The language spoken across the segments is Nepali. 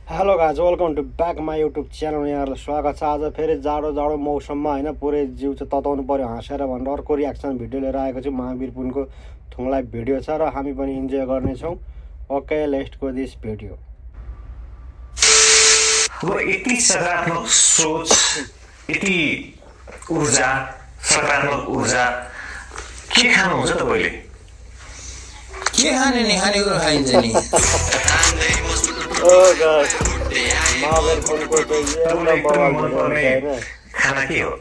Hello guys welcome to back my YouTube channel. यहाँहरूलाई स्वागत छ। आज फेरि जाडो मौसममा होइन पुरै जिउ चाहिँ तताउनु पऱ्यो हाँसेर भनेर अर्को रियाक्सन भिडियो लिएर आएको छु। महावीर पुनको थुङलाई भिडियो छ र हामी पनि इन्जोय गर्नेछौँ। Okay let's go this video. अब यति सकारात्मक सोच, यति ऊर्जा, सकारात्मक ऊर्जा के खानुहुन्छ तपाईँले? के खाने नि खानेकुरो खाइन्छ नि। महावीर पुनको खाना के हो?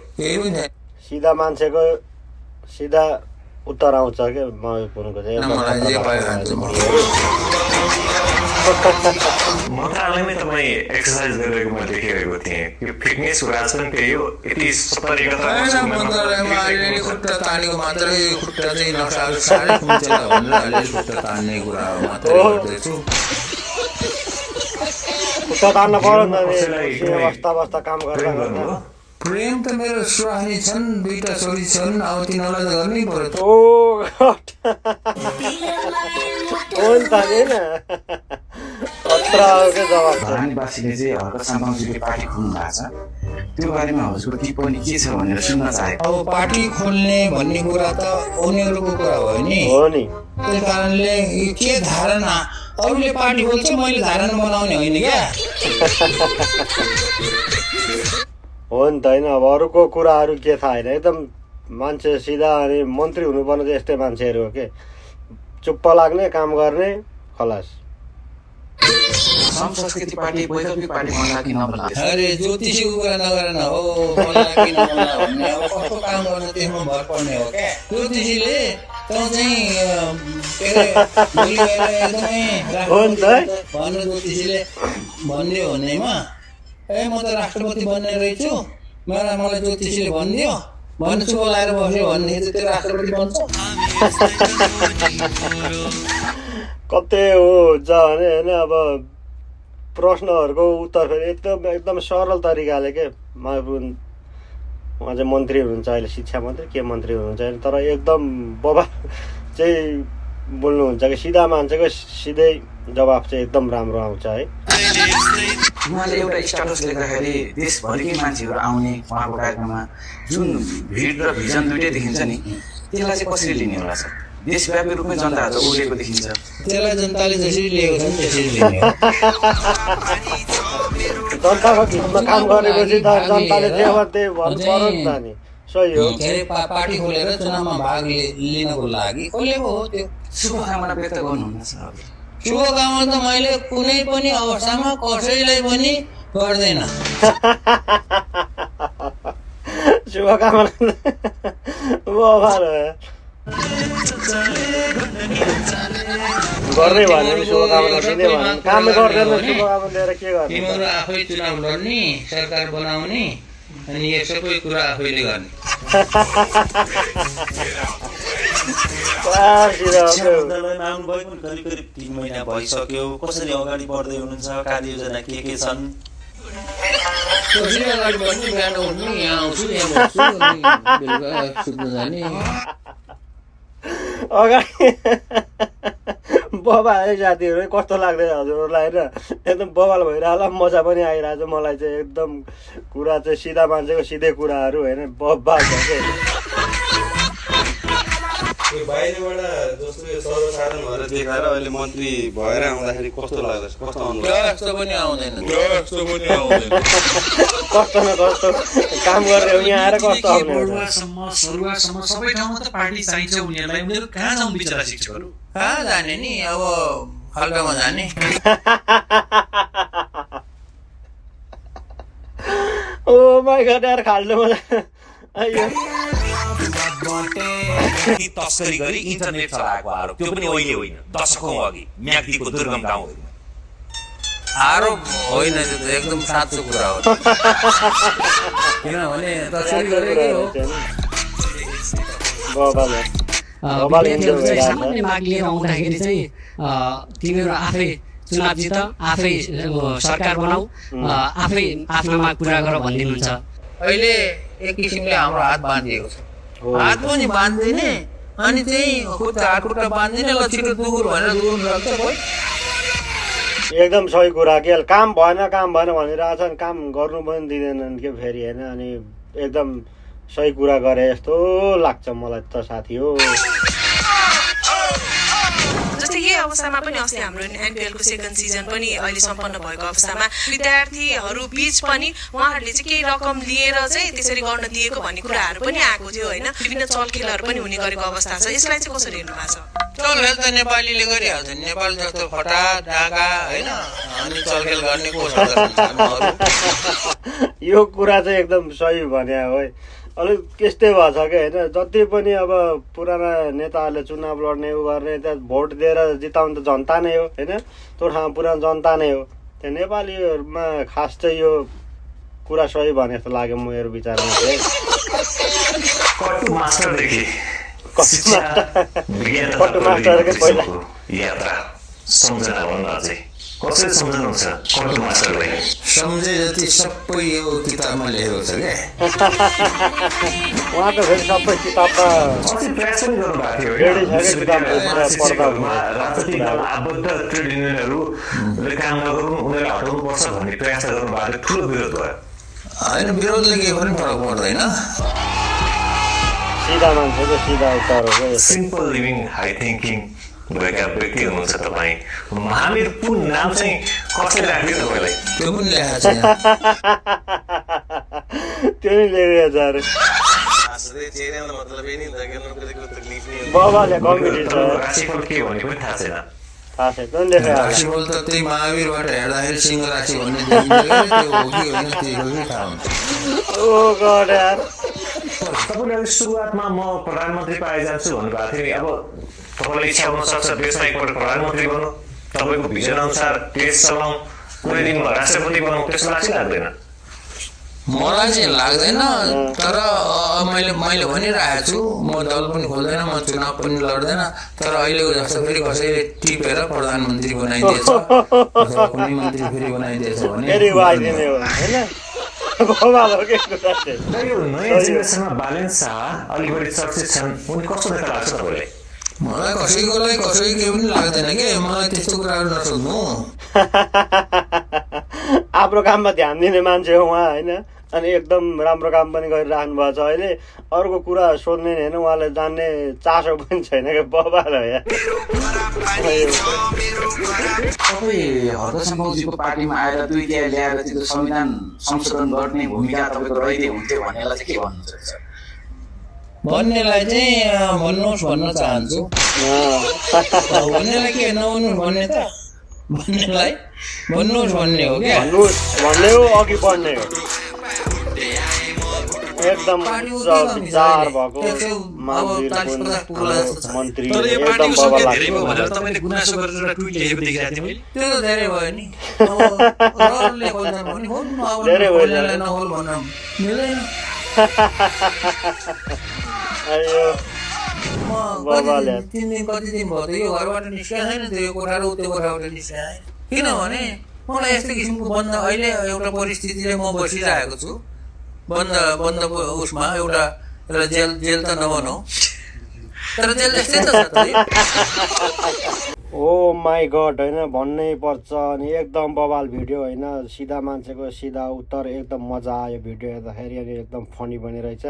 सिधा मान्छेको सिधा उत्तर आउँछ क्या महावीर पुनको चाहिँ। मन्त्रालयमै तपाईँ एक्सर्साइज गरिरहेको मैले देखिरहेको थिएँ। यो फिटनेस राजन त्यही हो। यति 70 मन्त्रालयमा अलिअलि खुट्टा तानेको मात्रै, खुट्टा चाहिँ नसाहरू साह्रै खुम्चेला भनेर अलिअलि खुट्टा तान्ने कुरा मात्रै गर्दैछु। खुट्टा तान्न पर्यो नि बस्दा काम गर्दा प्रेम त मेरो स्वास्नी छन्, 2टा छोरी छन्, अब तिनीहरूलाई त गर्नै पर्यो। धरानीवासीले चाहिँ हर्क साम्पाङजीले पार्टी खोल्नु भएको छ, त्यो बारेमा हजुरको टिप्पणी के छ भनेर सुन्न चाहेको। अब पार्टी खोल्ने भन्ने कुरा त उनीहरूको कुरा हो नि। त्यही कारणले के धारणा, अरूले पार्टी खोल्छ मैले धारणा बनाउने होइन क्या। हो नि त होइन। अब अरूको कुराहरू के थाहा होइन। एकदम मान्छे सिधा अनि मन्त्री हुनुपर्ने चाहिँ यस्तै मान्छेहरू हो के। चुप्प लाग्ने, काम गर्ने, खलास। संस्कृति पार्टी वैकल्पिक पार्टी भन्दा कि नभन्दा अरे ज्योतिषीको कुरा नगर न हो, भन्ला कि नभन्ला भन्ने अब कस्तो काम गर्न त्यसमा भर पर्ने हो क्या। ज्योतिषीले त चाहिँ भन्नु, ज्योतिषीले भनिदियो भन्नेमा ए म त राष्ट्रपति बन्ने रहेछु, मलाई ज्योतिषीले भनिदियो भन्ने चुप लाएर बस्यो भन्ने त्यो राष्ट्रपति बन्छ। कतै हो हुन्छ भने होइन। अब प्रश्नहरूको उत्तर फेरि एकदम सरल तरिकाले के उहाँ चाहिँ मन्त्री हुनुहुन्छ अहिले, शिक्षा मन्त्री के मन्त्री हुनुहुन्छ अहिले, तर एकदम बबा चाहिँ बोल्नुहुन्छ कि सिधा मान्छेको सिधै जवाफ चाहिँ एकदम राम्रो आउँछ है। उहाँले एउटा स्ट्याटस लेख्दाखेरि देशभरिकै मान्छेहरू आउने उहाँको कार्यक्रममा जुन भिड र भिजन दुइटै देखिन्छ नि, त्यसलाई चाहिँ कसरी लिने होला सर? देशव्यापी रूपमै जनताहरू उडेको देखिन्छ, त्यसलाई जनताले जसरी लिएको छ नि त्यसरी लिने हो। जनताको हितमा काम गरेपछि त जनताले जे भन्छ त्यही भन्नु पर्यो नि त नि। सही हो। के अरे पार्टी खोलेर चुनावमा भाग लिनको लागि खोलेको हो। त्यो शुभकामना व्यक्त गर्नुहुन्न सर? शुभकामना त मैले कुनै पनि अवस्थामा कसैलाई पनि गर्दैन। शुभकामना गर्नै भने शुभकामना दिने भने काम गर्दैन। शुभकामना लिएर के गर्ने? तिमीहरू आफै चुनाव लड्ने, सरकार बनाउने अनि यो सबै कुरा आफैले गर्ने। मन्त्रालयमा आउनुभयो पनि करिब 3 महिना भइसक्यो। कसरी अगाडि बढ्दै हुनुहुन्छ? कार्ययोजना के छन्? कसरी अगाडि बढ्ने, बिहान उठ्ने, यहाँ आउँछु, यहाँ बस्छु, अनि बेलुका सुत्न जाने। अगाडि बबाले साथीहरू कस्तो लाग्दैछ हजुरहरूलाई होइन? एकदम बबाल भइरहेको, मजा पनि आइरहेको छ मलाई चाहिँ। एकदम कुरा चाहिँ सिधा मान्छेको सिधै कुराहरू होइन, बबाल छ के। बाहिरबाट जस्तो यो सर्वसाधारण भएर देखाएर अहिले मन्त्री भएर आउँदाखेरि कस्तो लाग्दैछ? कस्तो अनुभव? कस्तो पनि आउँदैन। कस्तो न कस्तो काम गरेर यहाँ आएर कस्तो आउने? सरुवासम्म सबै ठाउँमा त पार्टी चाहिन्छ उनीहरूलाई। उनीहरू कहाँ जाउँ बिचरा शिक्षकहरू? कहाँ जाने नि? अब हल्कामा जाने। ओ माय गॉड यार, खाल्डोमा तस्करी गरी इन्टरनेट चलाएको आरोप, त्यो पनि अहिले होइन, दशकौं अघि म्याग्दीको दुर्गम गाउँहरूमा। आरोप होइन, त्यो त एकदम साँचो कुरा हो। किनभने तस्करी गरेकै हो। विद्यार्थीहरू चाहिँ सामान्य माग लिएर आउँदाखेरि चाहिँ तिमीहरू आफै चुनाव जित, आफै सरकार बनाऊ, आफै आफ्ना माग पुरा गर भनिदिनुहुन्छ। अहिले एक किसिमले हाम्रो हात बाँधिएको छ। हात पनि बाँधिदिने अनि चाहिँ खुट्टा बाँधिदिने, ल छिटो दुगुर भनेर दुगुर राख्छ कोही। एकदम सही कुरा के काम भएन भनिरहेछन्, काम गर्नु पनि दिँदैनन् के फेरि होइन। अनि एकदम सही कुरा गरे जस्तो लाग्छ मलाई त साथी हो। जस्तै यही अवस्थामा पनि अस्ति हाम्रो एनपिएलको सेकेन्ड सिजन पनि अहिले सम्पन्न भएको अवस्थामा विद्यार्थीहरू बीच पनि उहाँहरूले चाहिँ केही रकम लिएर चाहिँ त्यसरी गर्न दिएको भन्ने कुराहरू पनि आएको थियो होइन। विभिन्न चलखेलहरू पनि हुने गरेको अवस्था छ, यसलाई चाहिँ कसरी हेर्नु भएको छ? चलखेल त नेपालीले गरिहाल्छ, नेपाल जस्तो फटा डाका होइन, अनि चलखेल गर्ने को छ? यो कुरा चाहिँ एकदम सही भने हो है। अलिक त्यस्तै भएछ क्या होइन। जति पनि अब पुराना नेताहरूले चुनाव लड्ने उ गर्ने त्यहाँ भोट दिएर जिताउनु त जनता नै हो होइन। त्यो ठाउँमा पुरानो जनता नै हो। त्यो नेपालीहरूमा खास चाहिँ यो कुरा सही भने जस्तो लाग्यो मेरो विचारमा चाहिँ। कटु मास्टरदेखि कटु मास्टरकै पहिला यात्रा सम्झना भन्नु अझै कसरी सम्झनुहुन्छ कटु मास्टरलाई? सम्झे जति सबै यो किताबमा लेखेको छ क्या। उहाँ त फेरि सबै किताबमा अस्ति प्रयास पनि गर्नुभएको रेडी छ क्या थियो किताबमा राजनीतिक दल आबद्ध ट्रेड युनियनहरूले काम नगर्नु, उनीहरूलाई हटाउनुपर्छ भन्ने प्रयास गर्नुभएको थियो, ठुलो विरोध भयो। होइन, विरोधले केही पनि फरक पर्दैन। सिधा मान्छेको सिधा उत्तर हो क्या। सिम्पल लिभिङ हाई थिङ्किङ भएका व्यक्ति हुनुहुन्छ तपाईँ। महावीर पुन नाम चाहिँ कसरी राख्यो तपाईँलाई? त्यो पनि लेखाएको छैन। त्यो नि लेखेको छ अरे बाबाले कमिटी छ राशिफल के भने पनि थाहा छैन। थाहा छैन त्यो लेखेको राशिफल त त्यही महावीरबाट हेर्दाखेरि सिंह राशि भन्ने देखिन्छ क्या, त्यो हो कि होइन त्यो हो कि थाहा हुन्छ। ओ गड यार। तपाईँले अलिक सुरुवातमा म प्रधानमन्त्री पाए जान्छु भन्नुभएको थियो नि। अब तपाईँलाई इच्छा हुनसक्छ देशमा एकपल्ट प्रधानमन्त्री बन्नु, तपाईँको भिजन अनुसार देश चलाउँ, कुनै दिन म राष्ट्रपति बनाउँ, त्यस्तो लाग्छ लाग्दैन? मलाई चाहिँ लाग्दैन, तर मैले भनिरहेको छु म दल पनि खोल्दैन, म चुनाव पनि लड्दैन। तर अहिलेको जस्तो फेरि कसैले टिपेर प्रधानमन्त्री बनाइदिएछ अथवा कुनै मन्त्री फेरि बनाइदिएछ भने फेरि वाइदिने हो होइन। बाबाको के कुरा चाहिँ यो नयाँ जेनेरेसनमा बालेन शाह अलिक बढी चर्चित छन्, उनी कस्तो नेता लाग्छ तपाईँलाई? मलाई कसैकोलाई कसै केही पनि लाग्दैन कि, मलाई त्यस्तो कुराहरू नसोध्नु। आफ्नो काममा ध्यान दिने मान्छे हो उहाँ होइन। अनि एकदम राम्रो काम पनि गरिराख्नु भएको छ। अहिले अर्को कुरा सोध्ने नि होइन, उहाँलाई जान्ने चासो पनि छैन क्या बाबालाई यार। तपाईँ हर्कशम्भवजीको पार्टीमा आएर दुईटा ल्याएर त्यो संविधान संशोधन गर्ने भूमिका तपाईँको रहिदिए हुन्थ्यो भन्नेलाई चाहिँ के भन्नुहुन्छ? भन्नेलाई चाहिँ भन्नुहोस् भन्न चाहन्छु। भन्नेलाई के नभन्नुहोस् भन्ने त, भन्नेलाई भन्नुहोस् भन्ने हो क्या। भन्नुहोस् भन्ने हो, अघि बढ्ने हो। एकदम विचार भएको मन्त्री तर यो एकदम पार्टीको बाबा सङ्ख्या धेरै भयो लाग्छ। भनेर तपाईँले गुनासो गरेर एउटा ट्विट लेखेको देखिरहेको थिएँ मैले। त्यो त धेरै भयो नि। रहरले खोल्छन् भने खोल्नु, अब खोल्नेलाई नखोल भन्न मिल्दैन। अयो म बाबाले 3 दिन कति दिन भयो त यो घरबाट निस्केको छैन, त्यो कोठा र त्यो कोठाबाट निस्केको छैन। किनभने मलाई यस्तो किसिमको बन्द अहिले एउटा परिस्थितिले म बसिरहेको छु। बन्द उसमा एउटा जेल त नभनौँ, तर जेल जस्तै त छ। ओ माई गड होइन, भन्नै पर्छ। अनि एकदम बवाल भिडियो होइन, सिधा मान्छेको सिधा उत्तर, एकदम मजा आयो भिडियो हेर्दाखेरि। अनि एकदम फनी पनि रहेछ।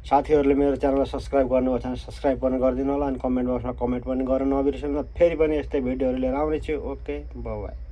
साथीहरूले मेरो च्यानललाई सब्सक्राइब गर्नुभएको छ भने सब्सक्राइब पनि गरिदिनु होला। अनि कमेन्ट बक्समा कमेन्ट पनि गर्न नबिर्सनु। फेरि पनि यस्तै भिडियोहरू लिएर आउनेछु। Okay, by.